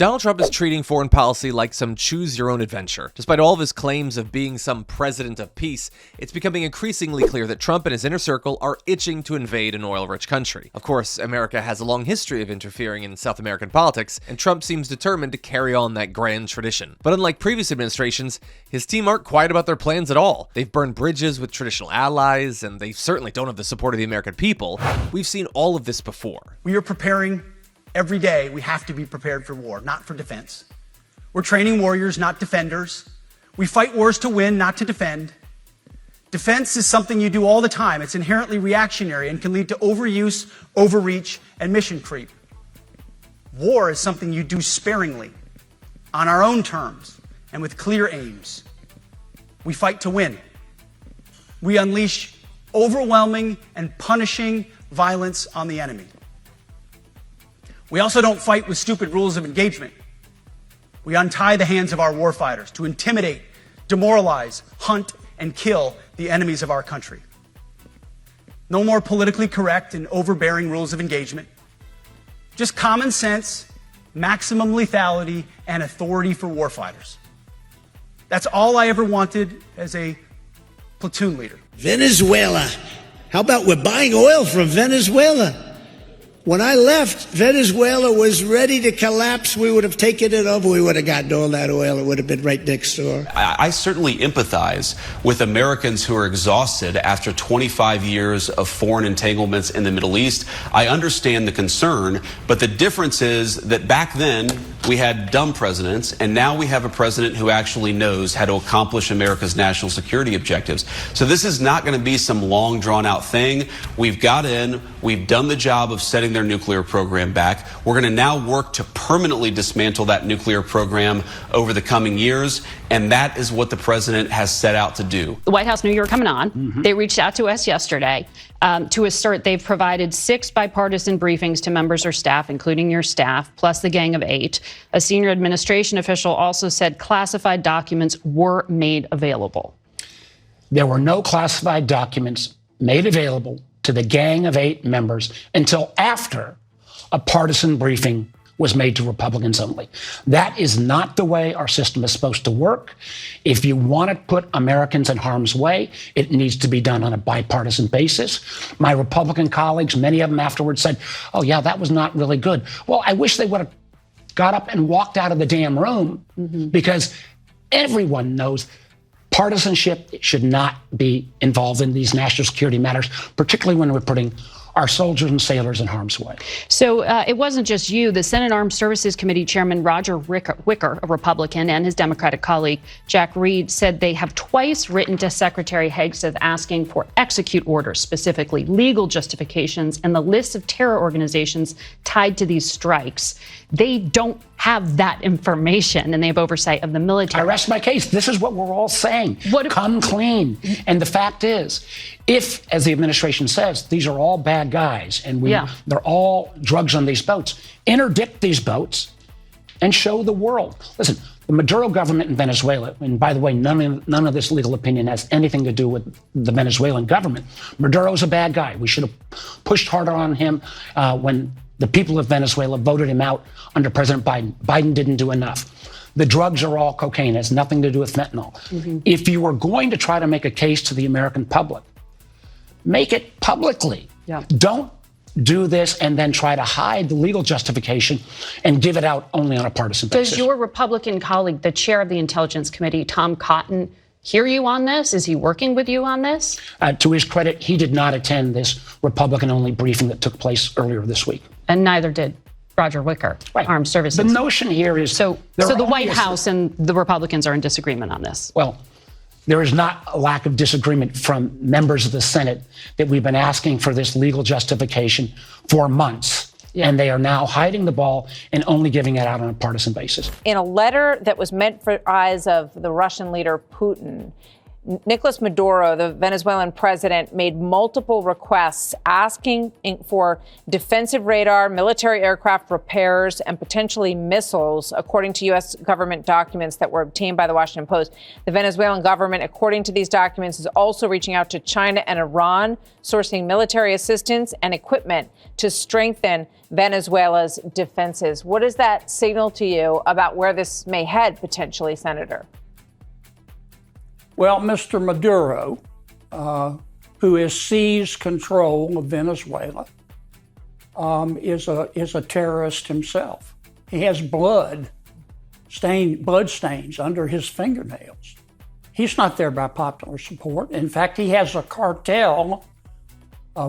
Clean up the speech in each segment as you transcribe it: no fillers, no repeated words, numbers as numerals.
Donald Trump is treating foreign policy like some choose-your-own-adventure. Despite all of his claims of being some president of peace, it's becoming increasingly clear that Trump and his inner circle are itching to invade an oil-rich country. Of course, America has a long history of interfering in South American politics, and Trump seems determined to carry on that grand tradition. But unlike previous administrations, his team aren't quiet about their plans at all. They've burned bridges with traditional allies, and they certainly don't have the support of the American people. We've seen all of this before. We are preparing. Every day, we have to be prepared for war, not for defense. We're training warriors, not defenders. We fight wars to win, not to defend. Defense is something you do all the time. It's inherently reactionary and can lead to overuse, overreach, and mission creep. War is something you do sparingly, on our own terms, and with clear aims. We fight to win. We unleash overwhelming and punishing violence on the enemy. We also don't fight with stupid rules of engagement. We untie the hands of our warfighters to intimidate, demoralize, hunt, and kill the enemies of our country. No more politically correct and overbearing rules of engagement. Just common sense, maximum lethality, and authority for warfighters. That's all I ever wanted as a platoon leader. Venezuela. How about we're buying oil from Venezuela? When I left, Venezuela was ready to collapse. We would have taken it over. We would have gotten all that oil. It would have been right next door. I certainly empathize with Americans who are exhausted after 25 years of foreign entanglements in the Middle East. I understand the concern, but the difference is that back then we had dumb presidents, and now we have a president who actually knows how to accomplish America's national security objectives. So this is not going to be some long, drawn-out thing. We've got in. We've done the job of setting their nuclear program back. We're going to now work to permanently dismantle that nuclear program over the coming years, and that is what the president has set out to do. The White House knew you were coming on. They reached out to us yesterday to assert they've provided 6 bipartisan briefings to members or staff, including your staff, plus the Gang of 8. A senior administration official also said classified documents were made available. There were no classified documents made available to the Gang of 8 members until after a partisan briefing was made to Republicans only. That is not the way our system is supposed to work. If you want to put Americans in harm's way, it needs to be done on a bipartisan basis. My Republican colleagues, many of them afterwards said, oh, yeah, that was not really good. Well, I wish they would have got up and walked out of the damn room because everyone knows partisanship should not be involved in these national security matters, particularly when we're putting our soldiers and sailors in harm's way. So it wasn't just you. The Senate Armed Services Committee Chairman Roger Wicker, a Republican, and his Democratic colleague Jack Reed said they have twice written to Secretary Hegseth asking for execute orders, specifically legal justifications, and the list of terror organizations tied to these strikes. They don't have that information, and they have oversight of the military. I rest my case. This is what we're all saying. Come clean. And the fact is, if, as the administration says, these are all bad guys and they're all drugs on these boats, interdict these boats and show the world. Listen, the Maduro government in Venezuela, and by the way, none of this legal opinion has anything to do with the Venezuelan government. Maduro's a bad guy. We should have pushed harder on him when the people of Venezuela voted him out under President Biden. Biden didn't do enough. The drugs are all cocaine. It has nothing to do with fentanyl. If you were going to try to make a case to the American public, make it publicly. Don't do this and then try to hide the legal justification and give it out only on a partisan basis. Does your Republican colleague, the chair of the Intelligence Committee, Tom Cotton, hear you on this? Is he working with you on this? To his credit, he did not attend this Republican-only briefing that took place earlier this week. And neither did Roger Wicker, Armed Services. The notion here is... So the White House and the Republicans are in disagreement on this. Well, there is not a lack of disagreement from members of the Senate that we've been asking for this legal justification for months. And they are now hiding the ball and only giving it out on a partisan basis. In a letter that was meant for eyes of the Russian leader Putin, Nicolas Maduro, the Venezuelan president, made multiple requests asking for defensive radar, military aircraft repairs, and potentially missiles, according to U.S. government documents that were obtained by the Washington Post. The Venezuelan government, according to these documents, is also reaching out to China and Iran, sourcing military assistance and equipment to strengthen Venezuela's defenses. What does that signal to you about where this may head potentially, Senator? Well, Mr. Maduro, who has seized control of Venezuela, is a terrorist himself. He has blood stains under his fingernails. He's not there by popular support. In fact, he has a cartel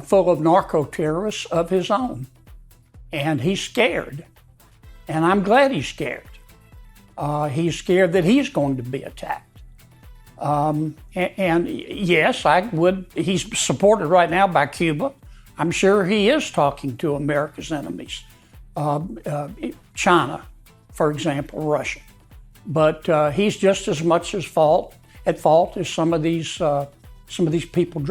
full of narco-terrorists of his own. And he's scared. And I'm glad he's scared. He's scared that he's going to be attacked. And yes, he's supported right now by Cuba. I'm sure he is talking to America's enemies. China, for example, Russia. But he's just as much at fault as some of these people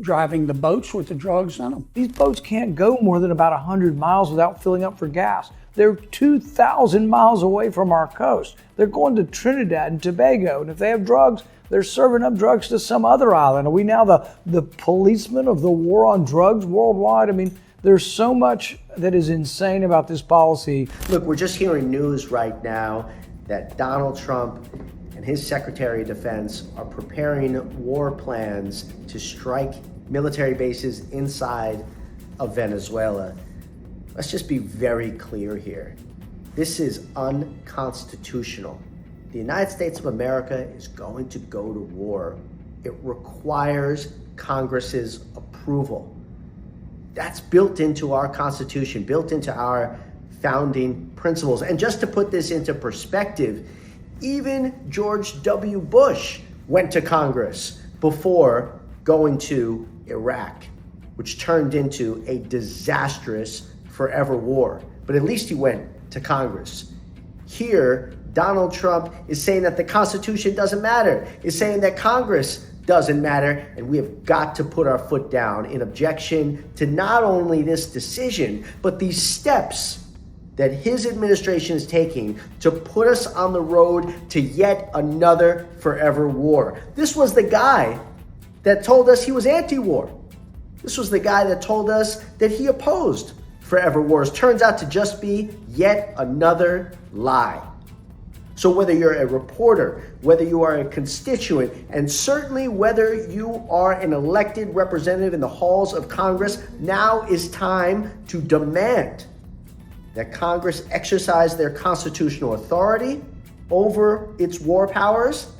driving the boats with the drugs in them. These boats can't go more than about 100 miles without filling up for gas. They're 2,000 miles away from our coast. They're going to Trinidad and Tobago, and if they have drugs, they're serving up drugs to some other island. Are we now the policemen of the war on drugs worldwide? I mean, there's so much that is insane about this policy. Look, we're just hearing news right now that Donald Trump and his Secretary of Defense are preparing war plans to strike military bases inside of Venezuela. Let's just be very clear here. This is unconstitutional. The United States of America is going to go to war. It requires Congress's approval. That's built into our Constitution, built into our founding principles. And just to put this into perspective, even George W. Bush went to Congress before going to Iraq, which turned into a disastrous forever war. But at least he went to Congress. Here, Donald Trump is saying that the Constitution doesn't matter, is saying that Congress doesn't matter, and we have got to put our foot down in objection to not only this decision, but these steps that his administration is taking to put us on the road to yet another forever war. This was the guy that told us he was anti-war. This was the guy that told us that he opposed forever wars. Turns out to just be yet another lie. So whether you're a reporter, whether you are a constituent, and certainly whether you are an elected representative in the halls of Congress, now is time to demand that Congress exercise their constitutional authority over its war powers,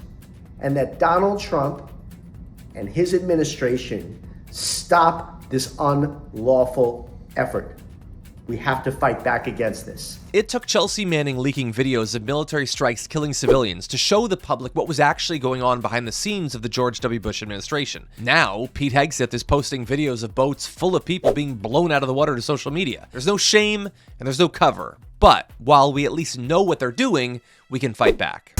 and that Donald Trump and his administration stop this unlawful effort. We have to fight back against this. It took Chelsea Manning leaking videos of military strikes killing civilians to show the public what was actually going on behind the scenes of the George W. Bush administration. Now, Pete Hegseth is posting videos of boats full of people being blown out of the water to social media. There's no shame and there's no cover. But while we at least know what they're doing, we can fight back.